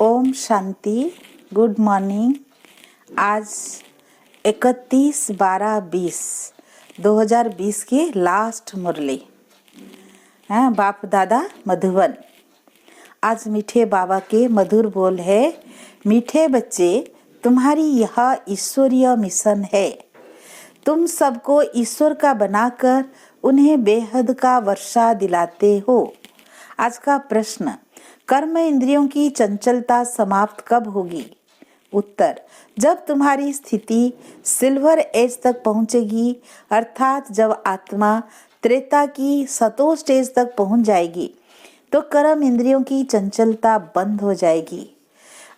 Om Shanti. Good morning. आज 31/12/20 की last मुरली है। बाप दादा मधुबन। आज मीठे बाबा के मधुर बोल है। मीठे बच्चे, तुम्हारी यह ईश्वरीय मिशन है। तुम सबको ईश्वर का बनाकर उन्हें बेहद का वर्षा दिलाते हो। आज का प्रश्न, कर्म इंद्रियों की चंचलता समाप्त कब होगी? उत्तर, जब तुम्हारी स्थिति सिल्वर एज तक पहुंचेगी, अर्थात जब आत्मा त्रेता की सतो स्टेज तक पहुंच जाएगी तो कर्म इंद्रियों की चंचलता बंद हो जाएगी।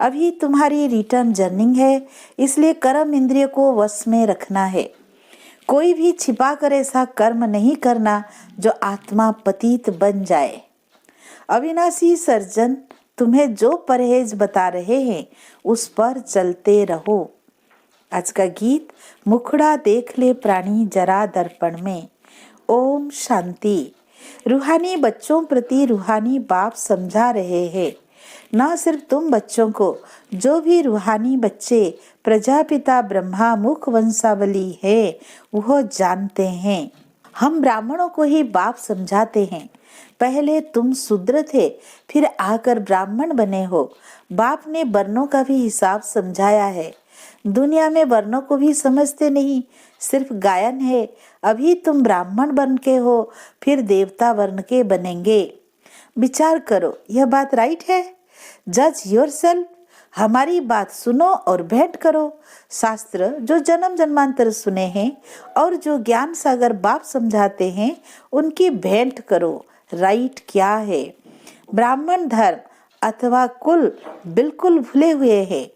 अभी तुम्हारी रिटर्न जर्नी है, इसलिए कर्म इंद्रिय को वश में रखना है। कोई भी छिपा कर ऐसा कर्म नहीं करना जो आत्मा पतित बन जाए। अविनाशी सर्जन तुम्हें जो परहेज बता रहे हैं उस पर चलते रहो। आज का गीत, मुखड़ा देख ले प्राणी जरा दर्पण में। ओम शांति। रूहानी बच्चों प्रति रूहानी बाप समझा रहे हैं। न सिर्फ तुम बच्चों को, जो भी रूहानी बच्चे प्रजापिता ब्रह्मा मुख वंशावली है वह जानते हैं। हम ब्राह्मणों को ही बाप समझाते हैं। पहले तुम शूद्र थे, फिर आकर ब्राह्मण बने हो। बाप ने वर्णों का भी हिसाब समझाया है। दुनिया में वर्णों को भी समझते नहीं, सिर्फ गायन है। अभी तुम ब्राह्मण बन के हो, फिर देवता वर्ण के बनेंगे। विचार करो, यह बात राइट है? जज योरसेल्फ। हमारी बात सुनो और भेंट करो। शास्त्र जो जन्म जन्मांतर सुने हैं और जो ज्ञान सागर बाप समझाते हैं उनकी भेंट करो। राइट क्या है? ब्राह्मण धर्म अथवा कुल बिल्कुल भूले हुए है।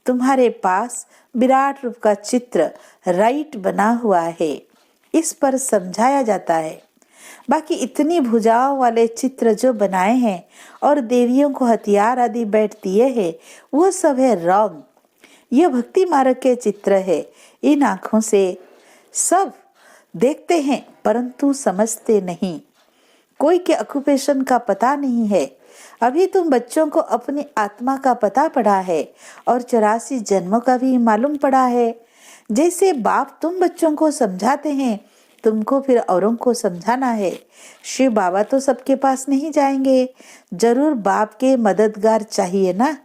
तुम्हारे पास विराट रूप का चित्र राइट बना हुआ है, इस पर समझाया जाता है। बाकी इतनी भुजाओं वाले चित्र जो बनाए हैं और देवियों को हथियार आदि बैठ दिए हैं, वो सब है रॉन्ग। यह भक्ति मार्ग के चित्र है। इन आंखों से सब देखते हैं परंतु समझते नहीं। कोई के ऑक्यूपेशन का पता नहीं है। अभी तुम बच्चों को अपनी आत्मा का पता पड़ा है और 84 जन्मों का भी मालूम पड़ा है। जैसे बाप तुम बच्चों को समझाते हैं, तुमको फिर औरों को समझाना है। शिव बाबा तो सबके पास नहीं जाएंगे, जरूर बाप के मददगार चाहिए ना।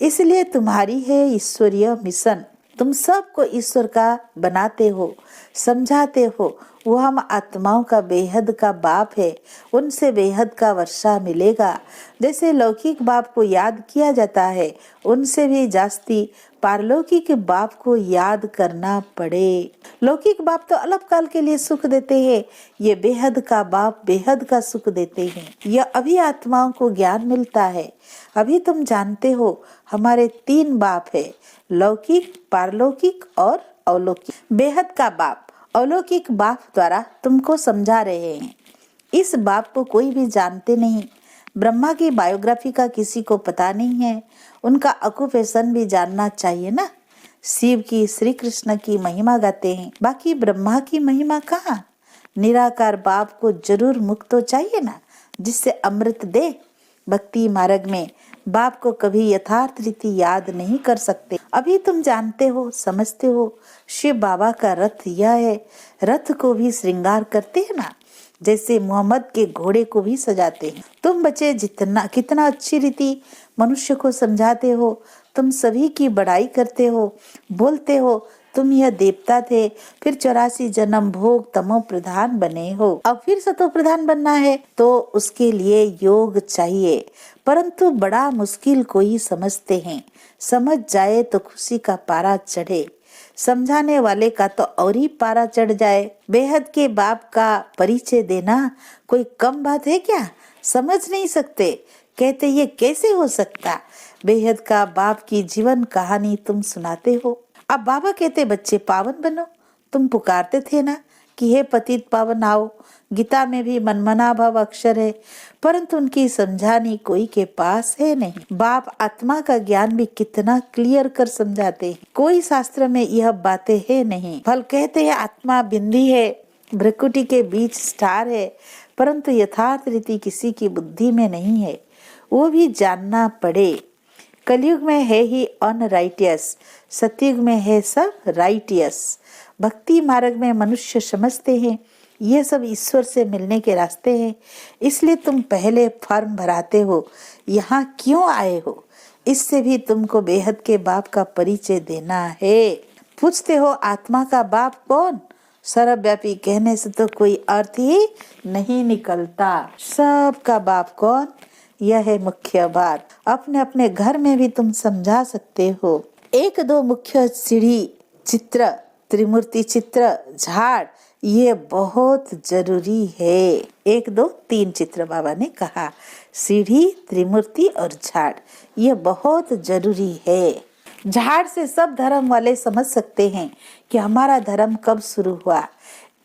इसलिए तुम्हारी है ईश्वरीय मिशन। तुम सबको ईश्वर का बनाते हो, समझाते हो। वो हम आत्माओं का बेहद का बाप है, उनसे बेहद का वर्षा मिलेगा। जैसे लौकिक बाप को याद किया जाता है, उनसे भी जास्ती पारलौकिक बाप को याद करना पड़े। लौकिक बाप तो अलग काल के लिए सुख देते हैं, ये बेहद का बाप बेहद का सुख देते हैं। यह अभी आत्माओं को ज्ञान मिलता है। अभी तुम जानते हो हमारे 3 बाप है, लौकिक, पारलौकिक और अलौकिक। बेहद का बाप अलौकिक बाप द्वारा तुमको समझा रहे हैं। इस बाप को कोई भी जानते नहीं। ब्रह्मा की बायोग्राफी का किसी को पता नहीं है। उनका ऑक्यूपेशन भी जानना चाहिए ना। शिव की, श्री कृष्ण की महिमा गाते हैं, बाकी ब्रह्मा की महिमा कहाँ? निराकार बाप को जरूर मुक्त तो चाहिए ना, जिससे अमृत दे। भक्ति मार्ग में बाप को कभी यथार्थ रीति याद नहीं कर सकते। अभी तुम जानते हो, समझते हो। शिव बाबा का रथ यह है। रथ को भी श्रृंगार करते हैं ना, जैसे मोहम्मद के घोड़े को भी सजाते हैं। तुम बच्चे कितना अच्छी रीति मनुष्य को समझाते हो। तुम सभी की बड़ाई करते हो, बोलते हो तुम यह देवता थे, फिर 84 जन्म भोग तमो प्रधान बने हो, अब फिर सतो प्रधान बनना है तो उसके लिए योग चाहिए। परंतु बड़ा मुश्किल कोई समझते हैं। समझ जाए तो खुशी का पारा चढ़े, समझाने वाले का तो और ही पारा चढ़ जाए। बेहद के बाप का परिचय देना कोई कम बात है क्या? समझ नहीं सकते, कहते ये कैसे हो सकता? बेहद का बाप की जीवन कहानी तुम सुनाते हो। अब बाबा कहते बच्चे पावन बनो। तुम पुकारते थे ना कि हे पतित पावन आओ। गीता में भी मनमना भव अक्षर है, परंतु उनकी समझानी कोई के पास है नहीं। बाप आत्मा का ज्ञान भी कितना क्लियर कर समझाते हैं। कोई शास्त्र में यह बातें है नहीं। फल कहते हैं आत्मा बिंदी है, भ्रकुटी के बीच स्टार है, परंतु यथार्थ रीति किसी की बुद्धि में नहीं है। वो भी जानना पड़े। कलयुग में है ही अनराइटियस, सतयुग में है सब राइटियस। भक्ति मार्ग में मनुष्य समझते हैं ये सब ईश्वर से मिलने के रास्ते हैं, इसलिए तुम पहले फॉर्म भराते हो, यहाँ क्यों आए हो। इससे भी तुमको बेहद के बाप का परिचय देना है। पूछते हो आत्मा का बाप कौन, सर्वव्यापी कहने से तो कोई अर्थ ही नहीं निकलता। सबका बाप कौन, यह है मुख्य बात। अपने अपने घर में भी तुम समझा सकते हो। एक दो मुख्य सीढ़ी चित्र, त्रिमूर्ति चित्र, झाड़, ये बहुत जरूरी है। एक दो तीन चित्र बाबा ने कहा, सीढ़ी, त्रिमूर्ति और झाड़, ये बहुत जरूरी है। झाड़ से सब धर्म वाले समझ सकते हैं कि हमारा धर्म कब शुरू हुआ।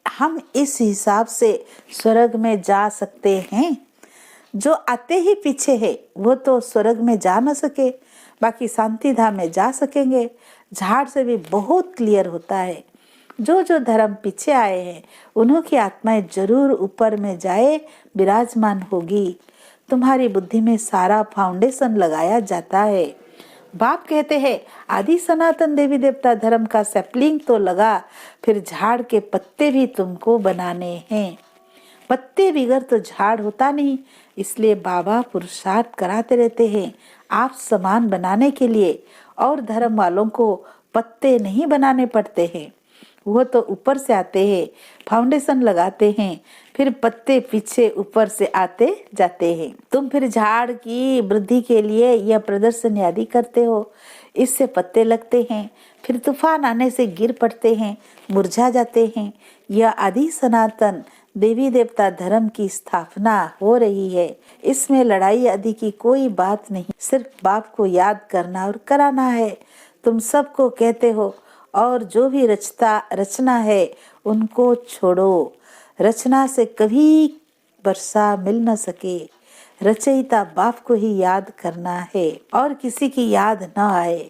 हम इस हिसाब से स्वर्ग में जा सकते हैं। जो आते ही पीछे है वो तो स्वर्ग में जा न सके, बाकी शांति धाम में जा सकेंगे। झाड़ से भी बहुत क्लियर होता है। जो जो धर्म पीछे आए हैं उन्हों की आत्माएं जरूर ऊपर में जाए विराजमान होगी। तुम्हारी बुद्धि में सारा फाउंडेशन लगाया जाता है। बाप कहते हैं आदि सनातन देवी देवता धर्म का सैपलिंग तो लगा, फिर झाड़ के पत्ते भी तुमको बनाने हैं। पत्ते बिगर तो झाड़ होता नहीं, इसलिए बाबा पुरुषार्थ कराते रहते हैं आप समान बनाने के लिए। और धर्म वालों को पत्ते नहीं बनाने पड़ते हैं, वो तो ऊपर से आते हैं, फाउंडेशन लगाते हैं, फिर पत्ते पीछे ऊपर से आते जाते हैं। तुम फिर झाड़ की वृद्धि के लिए यह प्रदर्शन आदि करते हो, इससे पत्ते लगते हैं, फिर तूफान आने से गिर पड़ते हैं, मुरझा जाते हैं। यह आदि सनातन देवी देवता धर्म की स्थापना हो रही है। इसमें लड़ाई आदि की कोई बात नहीं, सिर्फ बाप को याद करना और कराना है। तुम सबको कहते हो और जो भी रचना है उनको छोड़ो। रचना से कभी वर्षा मिल न सके, रचयिता बाप को ही याद करना है और किसी की याद न आए।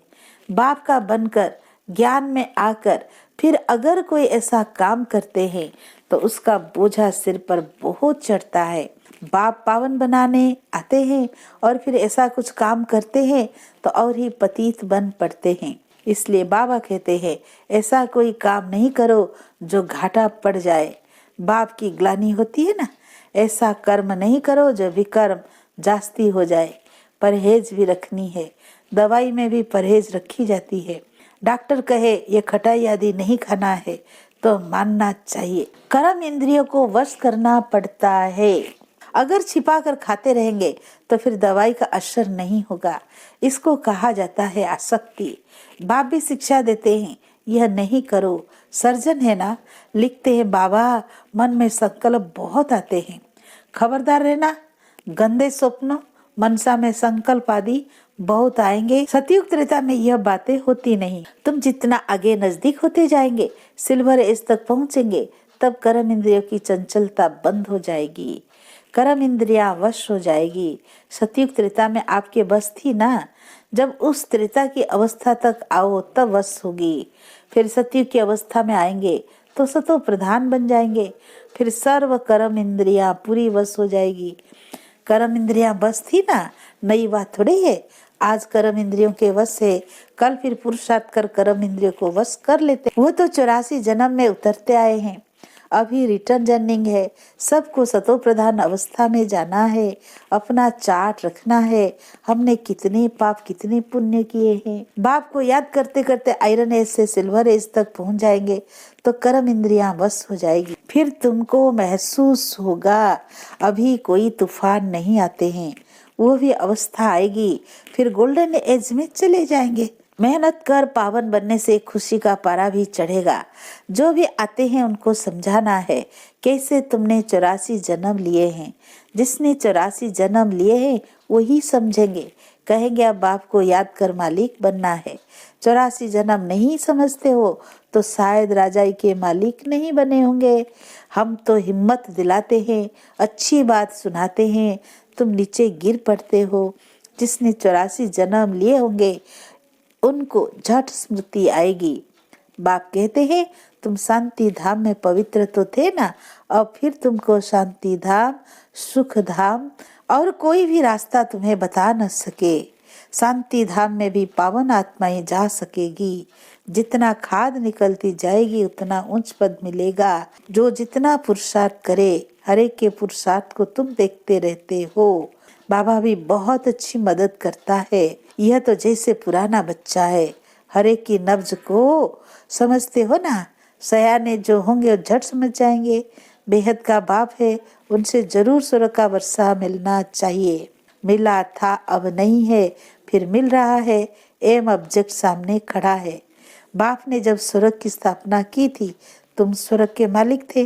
बाप का बनकर ज्ञान में आकर फिर अगर कोई ऐसा काम करते हैं तो उसका बोझा सिर पर बहुत चढ़ता है। बाप पावन बनाने आते हैं और फिर ऐसा कुछ काम करते हैं तो और ही पतित बन पड़ते हैं। इसलिए बाबा कहते हैं ऐसा कोई काम नहीं करो जो घाटा पड़ जाए। बाप की ग्लानि होती है ना, ऐसा कर्म नहीं करो जो विकर्म जास्ती हो जाए। परहेज भी रखनी है, दवाई में भी परहेज रखी जाती है। डॉक्टर कहे ये खटाई आदि नहीं खाना है तो मानना चाहिए। कर्म इंद्रियों को वश करना पड़ता है। अगर छिपा कर खाते रहेंगे तो फिर दवाई का असर नहीं होगा। इसको कहा जाता है आसक्ति। बाप भी शिक्षा देते हैं यह नहीं करो। सर्जन है ना, लिखते हैं बाबा मन में संकल्प बहुत आते हैं, खबरदार रहना। गंदे स्वप्नों मनसा में संकल्प आदि बहुत आएंगे। सतयुग त्रेता में यह बातें होती नहीं। तुम जितना आगे नजदीक होते जाएंगे, सिल्वर एज तक पहुंचेंगे, तब कर्म इंद्रियों की चंचलता बंद हो जाएगी, कर्म इंद्रिया वश हो जाएगी। सतयुग त्रेता में आपके बस थी ना, जब उस त्रेता की अवस्था तक आओ तब वश होगी। फिर सतयुग की अवस्था में आएंगे तो सतो प्रधान बन जाएंगे, फिर सर्व कर्म इंद्रिया पूरी वश हो जाएगी। कर्म इंद्रियां बस थी ना, नई बात थोड़ी है। आज कर्म इंद्रियों के वश है, कल फिर पुरुषार्थ कर कर्म इंद्रियों को वश कर लेते। वो तो 84 जन्म में उतरते आए हैं, अभी रिटर्न जर्निंग है। सबको सतो प्रधान अवस्था में जाना है, अपना चार्ट रखना है, हमने कितने पाप कितने पुण्य किए हैं। बाप को याद करते करते आयरन एज से सिल्वर एज तक पहुंच जाएंगे तो कर्म इंद्रियां वश हो जाएगी। फिर तुमको महसूस होगा अभी कोई तूफान नहीं आते हैं, वो भी अवस्था आएगी, फिर गोल्डन एज में चले जाएंगे। मेहनत कर पावन बनने से खुशी का पारा भी चढ़ेगा। जो भी आते हैं उनको समझाना है कैसे तुमने 84 जन्म लिए हैं। जिसने 84 जन्म लिए हैं वही समझेंगे, कहेंगे अब बाप को याद कर मालिक बनना है। 84 जन्म नहीं समझते हो तो शायद राजाई के मालिक नहीं बने होंगे। हम तो हिम्मत दिलाते हैं, अच्छी बात सुनाते हैं, तुम नीचे गिर पड़ते हो। जिसने 84 जन्म लिए होंगे उनको झट स्मृति आएगी। बाप कहते हैं तुम शांति धाम में पवित्र तो थे ना, अब फिर तुमको शांति धाम, सुख धाम और कोई भी रास्ता तुम्हें बता न सके। शांति धाम में भी पावन आत्माएं जा सकेगी। जितना खाद निकलती जाएगी उतना उच्च पद मिलेगा। जो जितना पुरुषार्थ करे, हर एक के पुरुषार्थ को तुम देखते रहते हो। बाबा भी बहुत अच्छी मदद करता है। यह तो जैसे पुराना बच्चा है, हर एक की नब्ज को समझते हो ना। सयाने जो होंगे वो झट समझ जाएंगे। बेहद का बाप है, उनसे जरूर स्वर्ग का वर्षा मिलना चाहिए। मिला था अब नहीं है, फिर मिल रहा है। एम ऑब्जेक्ट सामने खड़ा है। बाप ने जब स्वर्ग की स्थापना की थी, तुम स्वर्ग के मालिक थे।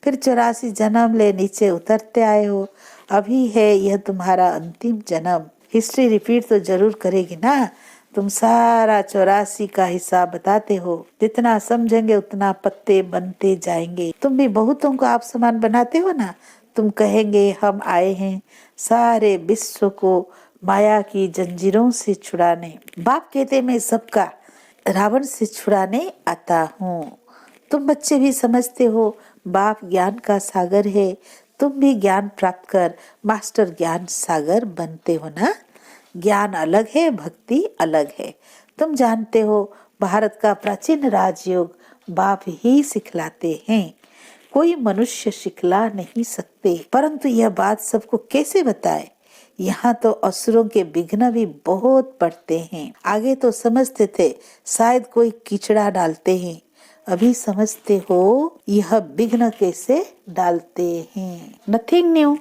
फिर 84 जन्म ले नीचे उतरते आए हो। अभी है यह तुम्हारा अंतिम जन्म। हिस्ट्री रिपीट तो जरूर करेगी ना। तुम सारा 84 का हिसाब बताते हो। जितना समझेंगे उतना पत्ते बनते जाएंगे। तुम भी बहुतों को आप समान बनाते हो ना। तुम कहेंगे हम आए हैं सारे विश्व को माया की जंजीरों से छुड़ाने। बाप कहते मैं सबका रावण से छुड़ाने आता हूँ। तुम बच्चे भी समझते हो बाप ज्ञान का सागर है। तुम भी ज्ञान प्राप्त कर मास्टर ज्ञान सागर बनते हो ना। ज्ञान अलग है, भक्ति अलग है। तुम जानते हो भारत का प्राचीन राजयोग बाप ही सिखलाते हैं, कोई मनुष्य सिखला नहीं सकते। परंतु यह बात सबको कैसे बताए। यहाँ तो असुरों के विघ्न भी बहुत पड़ते हैं। आगे तो समझते थे शायद कोई कीचड़ा डालते हैं, अभी समझते हो यह विघ्न कैसे डालते हैं। नथिंग न्यू,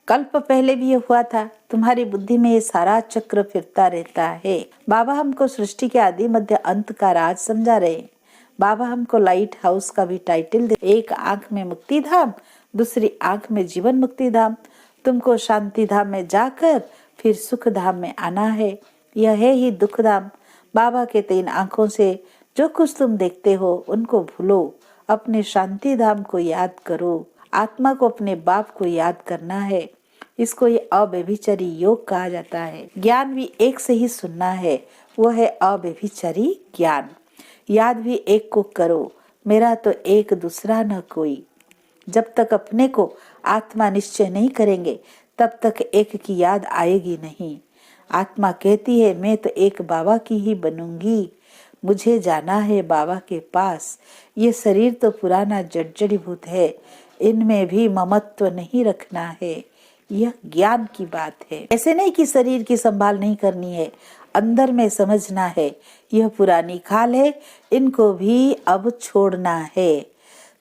कल्प पहले भी ये हुआ था। तुम्हारी बुद्धि में ये सारा चक्र फिरता रहता है। बाबा हमको सृष्टि के आदि मध्य अंत का राज समझा रहे। बाबा हमको लाइट हाउस का भी टाइटल दे। एक आंख में मुक्ति धाम, दूसरी आंख में जीवन मुक्ति धाम। तुमको शांति धाम में जाकर फिर सुख धाम में आना है। यह है ही दुख धाम। बाबा के 3 आंखों से जो कुछ तुम देखते हो उनको भूलो, अपने शांति धाम को याद करो। आत्मा को अपने बाप को याद करना है। इसको ये अव्यभिचारी योग कहा जाता है। ज्ञान भी एक से ही सुनना है, वो है अव्यभिचारी ज्ञान। याद भी एक को करो, मेरा तो एक दूसरा न कोई। जब तक अपने को आत्मा निश्चय नहीं करेंगे तब तक एक की याद आएगी नहीं। आत्मा कहती है मैं तो एक बाबा की ही बनूंगी, मुझे जाना है बाबा के पास। ये शरीर तो पुराना जड़जड़ीभूत है, इनमें भी ममत्व नहीं रखना है। यह ज्ञान की बात है। ऐसे नहीं कि शरीर की संभाल नहीं करनी है, अंदर में समझना है यह पुरानी खाल है, इनको भी अब छोड़ना है।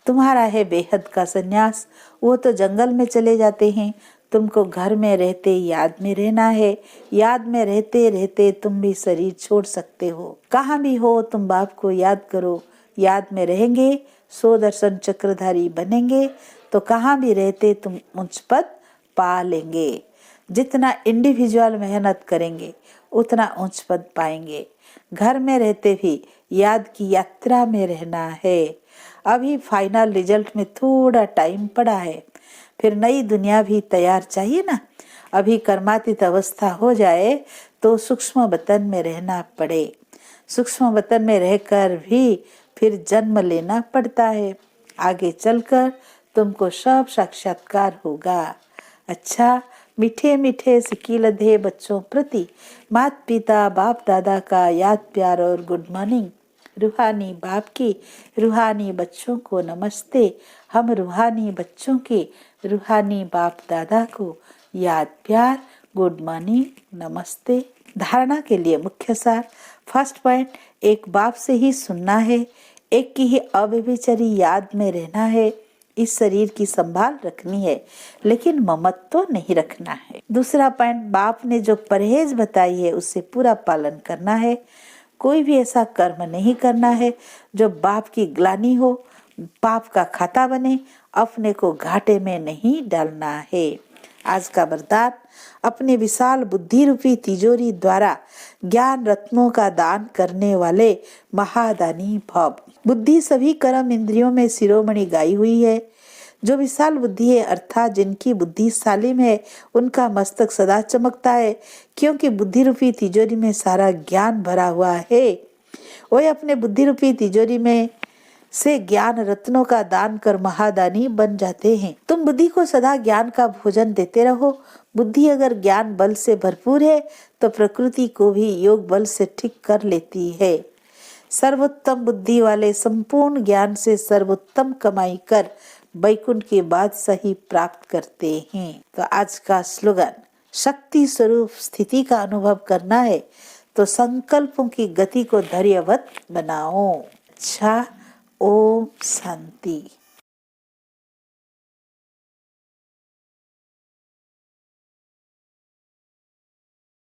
तुम्हारा है बेहद का सन्यास, वो तो जंगल में चले जाते हैं। तुमको घर में रहते याद में रहना है। याद में रहते रहते तुम भी शरीर छोड़ सकते हो। कहाँ भी हो तुम बाप को याद करो। याद में रहेंगे 100 दर्शन चक्रधारी बनेंगे तो कहाँ भी रहते तुम उच्च पद पा लेंगे। जितना इंडिविजुअल मेहनत करेंगे उतना उच्च पद पाएंगे। घर में रहते भी याद की यात्रा में रहना है। अभी फाइनल रिजल्ट में थोड़ा टाइम पड़ा है, फिर नई दुनिया भी तैयार चाहिए ना। अभी कर्मातीत अवस्था हो जाए तो सूक्ष्म वतन में रहना पड़े। सूक्ष्म वतन में रहकर भी फिर जन्म लेना पड़ता है। आगे चलकर तुमको सब साक्षात्कार होगा। अच्छा, मीठे मीठे सिकीलधे बच्चों प्रति माता पिता बाप दादा का याद प्यार और गुड मॉर्निंग। रूहानी बाप की रूहानी बच्चों को नमस्ते। हम रूहानी बच्चों के रूहानी बाप दादा को याद प्यार गुड मॉर्निंग नमस्ते। धारणा के लिए मुख्य सार। फर्स्ट पॉइंट, एक बाप से ही सुनना है, एक की ही अव्यभिचारी याद में रहना है। इस शरीर की संभाल रखनी है लेकिन ममत्व तो नहीं रखना है। दूसरा पॉइंट, बाप ने जो परहेज बताई है उससे पूरा पालन करना है। कोई भी ऐसा कर्म नहीं करना है जो बाप की ग्लानि हो, पाप का खाता बने। अपने को घाटे में नहीं डालना है। आज का वरदान, अपने विशाल बुद्धि रूपी तिजोरी द्वारा ज्ञान रत्नों का दान करने वाले महादानी भव। बुद्धि सभी कर्म इंद्रियों में शिरोमणि गाई हुई है। जो विशाल बुद्धि है अर्थात जिनकी बुद्धि सालिम है उनका मस्तक सदा चमकता है, क्योंकि बुद्धि रूपी तिजोरी में सारा ज्ञान भरा हुआ है। वह अपने बुद्धि रूपी तिजोरी में से ज्ञान रत्नों का दान कर महादानी बन जाते हैं। तुम बुद्धि को सदा ज्ञान का भोजन देते रहो। बुद्धि अगर ज्ञान बल से भरपूर है तो प्रकृति को भी योग बल से ठीक कर लेती है। सर्वोत्तम बुद्धि वाले संपूर्ण ज्ञान से सर्वोत्तम कमाई कर वैकुंठ की बादशाही प्राप्त करते हैं। तो आज का स्लोगन, शक्ति स्वरूप स्थिति का अनुभव करना है तो संकल्पों की गति को धैर्यवत बनाओ। अच्छा, ओम शांति।